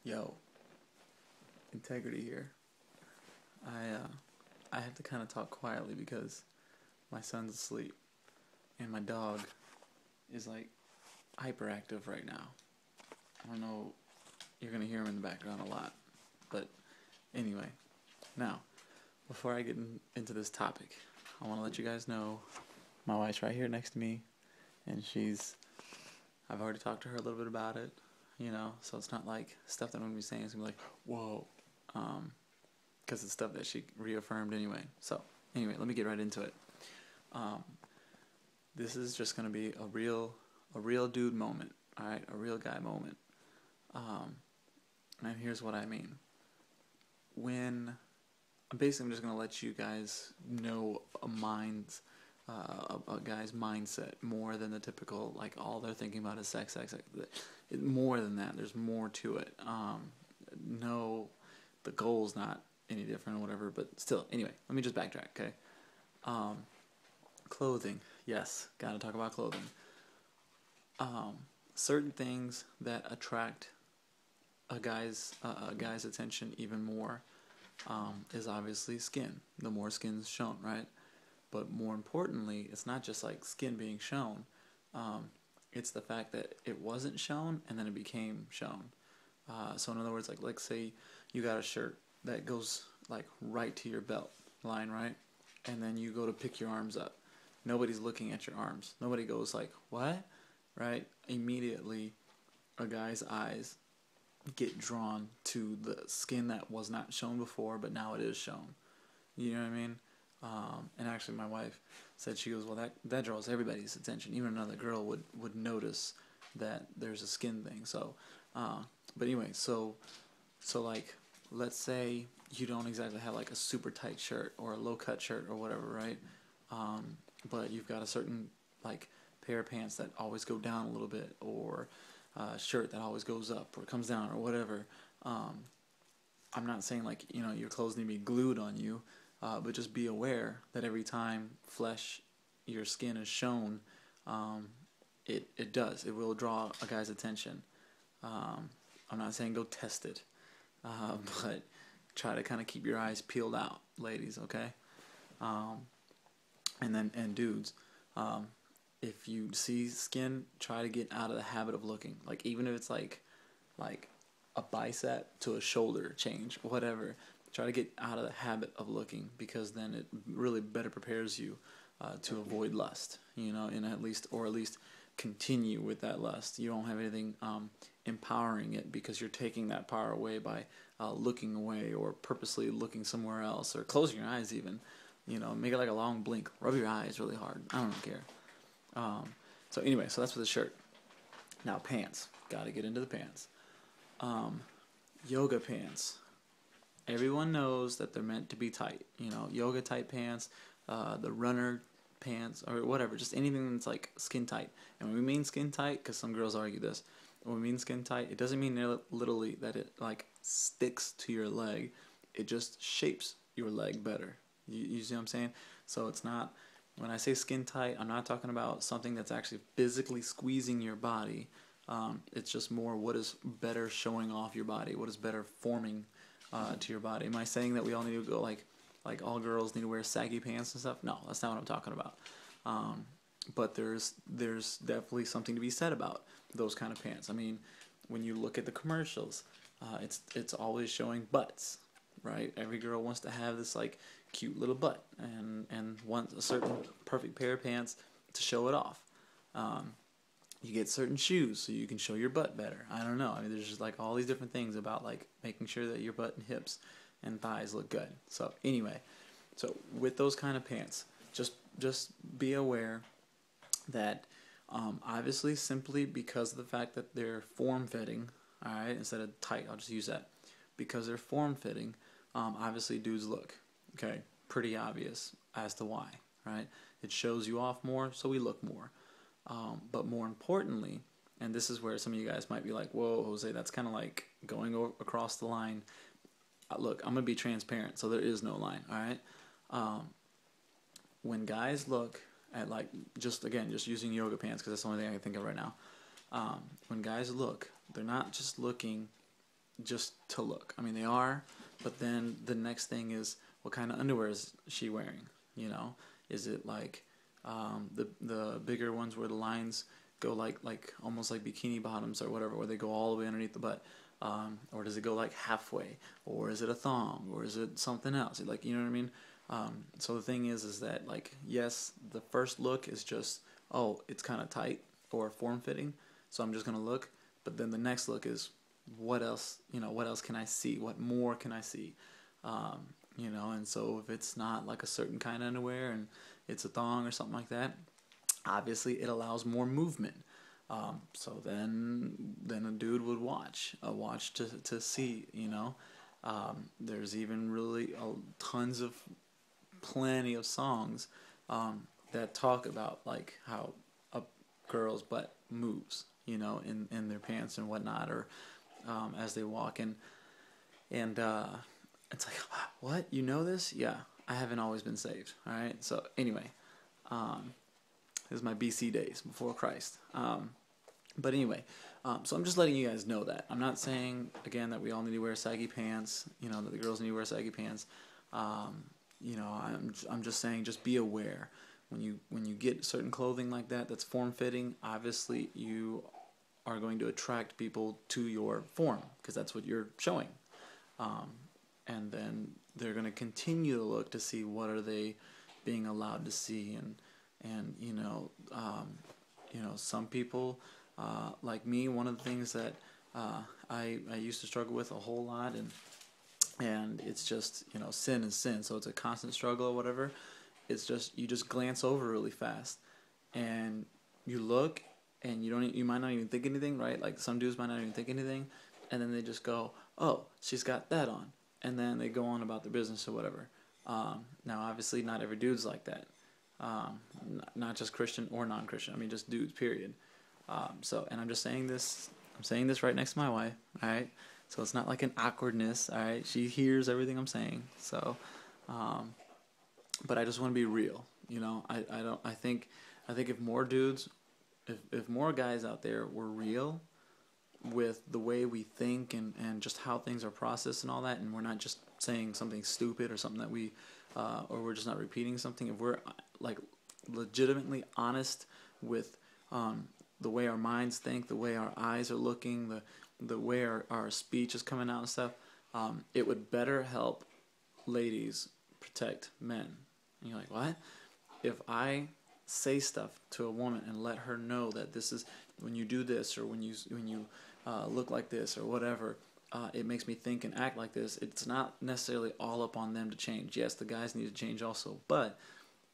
Yo, integrity here. I have to kind of talk quietly because my son's asleep and my dog is like hyperactive right now. I don't know, you're gonna hear him in the background a lot, but anyway. Now, before I get into this topic, I want to let you guys know my wife's right here next to me, and I've already talked to her a little bit about it, so it's not like stuff that I'm gonna be saying is gonna be like, whoa, because it's stuff that she reaffirmed anyway. So, anyway, let me get right into it. This is just gonna be a real dude moment, all right, a real guy moment. And here's what I mean. When basically, I'm just gonna let you guys know a guy's mindset more than the typical, like, all they're thinking about is sex. More than that, there's more to it. No, the goal's not any different or whatever, but still, anyway, let me just backtrack, okay? Clothing, yes, gotta talk about clothing. Certain things that attract a guy's attention even more is obviously skin. The more skin's shown, right? But more importantly, it's not just like skin being shown. It's the fact that it wasn't shown and then it became shown. So in other words, like, let's say you got a shirt that goes like right to your belt line, right? And then you go to pick your arms up. Nobody's looking at your arms. Nobody goes like, what? Right? Immediately, a guy's eyes get drawn to the skin that was not shown before, but now it is shown. You know what I mean? And actually, my wife said, she goes, well, that draws everybody's attention. Even another girl would notice that there's a skin thing. So, but anyway, so like, let's say you don't exactly have like a super tight shirt or a low cut shirt or whatever, right? But you've got a certain like pair of pants that always go down a little bit, or a shirt that always goes up or comes down or whatever. I'm not saying like, your clothes need to be glued on you, but just be aware that every time your skin is shown, it will draw a guy's attention. I'm not saying go test it, but try to kind of keep your eyes peeled out, ladies, okay? And dudes, if you see skin, try to get out of the habit of looking. Like, even if it's like a bicep to a shoulder change, whatever. Try to get out of the habit of looking, because then it really better prepares you to avoid lust, and at least continue with that lust. You don't have anything empowering it, because you're taking that power away by looking away, or purposely looking somewhere else, or closing your eyes even. Make it like a long blink. Rub your eyes really hard. I don't care. So anyway, so that's for the shirt. Now pants. Got to get into the pants. Yoga pants. Everyone knows that they're meant to be tight. Yoga tight pants, the runner pants, or whatever. Just anything that's like skin tight. And when we mean skin tight, because some girls argue this, when we mean skin tight, it doesn't mean literally that it like sticks to your leg. It just shapes your leg better. You see what I'm saying? So it's not, when I say skin tight, I'm not talking about something that's actually physically squeezing your body. It's just more what is better showing off your body, what is better forming to your body. Am I saying that we all need to go like all girls need to wear saggy pants and stuff? No, that's not what I'm talking about. But there's definitely something to be said about those kind of pants. I mean, when you look at the commercials, it's always showing butts, right? Every girl wants to have this like cute little butt, and wants a certain perfect pair of pants to show it off. You get certain shoes so you can show your butt better. I don't know. I mean, there's just like all these different things about like making sure that your butt and hips and thighs look good. So anyway, so with those kind of pants, just be aware that obviously, simply because of the fact that they're form-fitting, all right, instead of tight, I'll just use that, because they're form-fitting, obviously dudes look, okay, pretty obvious as to why, right? It shows you off more, so we look more. But more importantly, and this is where some of you guys might be like, whoa, Jose, that's kind of like going across the line. Look, I'm going to be transparent, so there is no line, all right? When guys look at, like, just using yoga pants, because that's the only thing I can think of right now. When guys look, they're not just looking just to look. I mean, they are, but then the next thing is, what kind of underwear is she wearing? You know, is it like the bigger ones where the lines go like almost like bikini bottoms or whatever, where they go all the way underneath the butt, or does it go like halfway, or is it a thong, or is it something else? Like, you know what I mean? So the thing is that, like, yes, the first look is just, oh, it's kind of tight or form fitting, so I'm just gonna look. But then the next look is, what else? You know, what else can I see? What more can I see? You know, and so if it's not like a certain kind of underwear and it's a thong or something like that, obviously it allows more movement. So then a dude would watch to see. You know, there's even really tons of plenty of songs that talk about like how a girl's butt moves, you know, in their pants and whatnot, or as they walk. And it's like, what? You know this? Yeah, I haven't always been saved. All right. So anyway, this is my BC days before Christ. But anyway, so I'm just letting you guys know that. I'm not saying, again, that we all need to wear saggy pants, you know, that the girls need to wear saggy pants. You know, I'm just saying, just be aware. When you get certain clothing like that that's form-fitting, obviously you are going to attract people to your form, because that's what you're showing. And then they're going to continue to look to see what are they being allowed to see. And you know, some people, like me, one of the things that I used to struggle with a whole lot, and it's just, you know, sin is sin, so it's a constant struggle or whatever. It's just, you just glance over really fast, and you look, and you might not even think anything, right? Like, some dudes might not even think anything, and then they just go, oh, she's got that on, and then they go on about their business or whatever. Now, obviously, not every dude's like that. Not just Christian or non-Christian. I mean, just dudes, period. So, and I'm saying this right next to my wife, all right? So it's not like an awkwardness, all right? She hears everything I'm saying. So, but I just want to be real, you know? I think if more dudes, if more guys out there were real with the way we think and just how things are processed and all that, and we're not just saying something stupid or something that or we're just not repeating something, if we're like legitimately honest with the way our minds think, the way our eyes are looking, the way our speech is coming out and stuff, it would better help ladies protect men. And you're like, what? If I say stuff to a woman and let her know that this is, when you do this, or when you look like this or whatever, it makes me think and act like this. It's not necessarily all up on them to change. Yes, the guys need to change also, but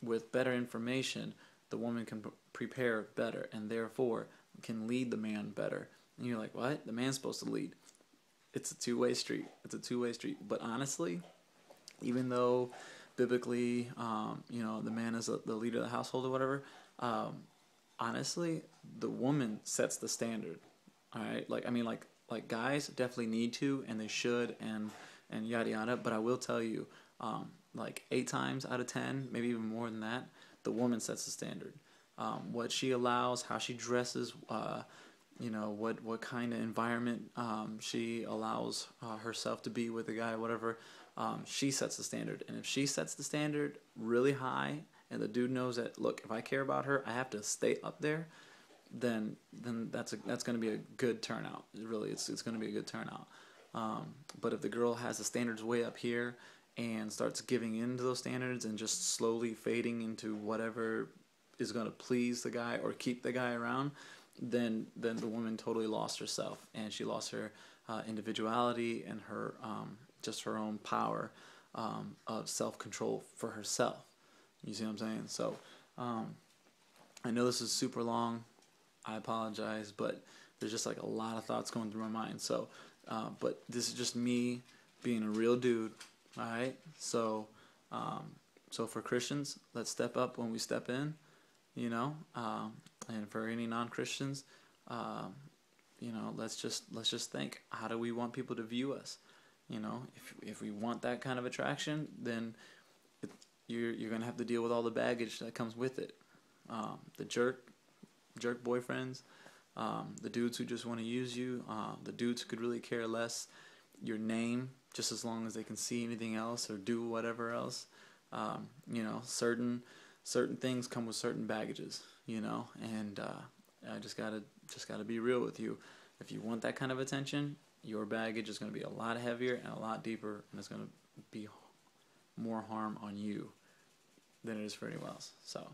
with better information, the woman can prepare better, and therefore can lead the man better. And you're like, what? The man's supposed to lead. It's a two-way street. It's a two-way street. But honestly, even though biblically, you know, the man is the leader of the household or whatever, honestly, the woman sets the standard. All right, like, I mean, like guys definitely need to, and they should, and yada yada. But I will tell you, like 8 times out of 10, maybe even more than that, the woman sets the standard. What she allows, how she dresses, you know, what kind of environment she allows herself to be with the guy, whatever. She sets the standard, and if she sets the standard really high, and the dude knows that, look, if I care about her, I have to stay up there, then that's going to be a good turnout. Really, it's going to be a good turnout. But if the girl has the standards way up here and starts giving in to those standards and just slowly fading into whatever is going to please the guy or keep the guy around, then the woman totally lost herself, and she lost her individuality and her just her own power of self-control for herself. You see what I'm saying? So I know this is super long. I apologize, but there's just like a lot of thoughts going through my mind. So, but this is just me being a real dude. All right. So, so for Christians, let's step up when we step in, you know, and for any non-Christians, you know, let's just think, how do we want people to view us? You know, if we want that kind of attraction, then you're gonna have to deal with all the baggage that comes with it. The jerk boyfriends, the dudes who just want to use you, the dudes who could really care less, your name just as long as they can see anything else or do whatever else. You know, certain things come with certain baggages, you know, and I just gotta be real with you. If you want that kind of attention, your baggage is going to be a lot heavier and a lot deeper, and it's going to be more harm on you than it is for anyone else. So,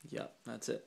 yep, that's it.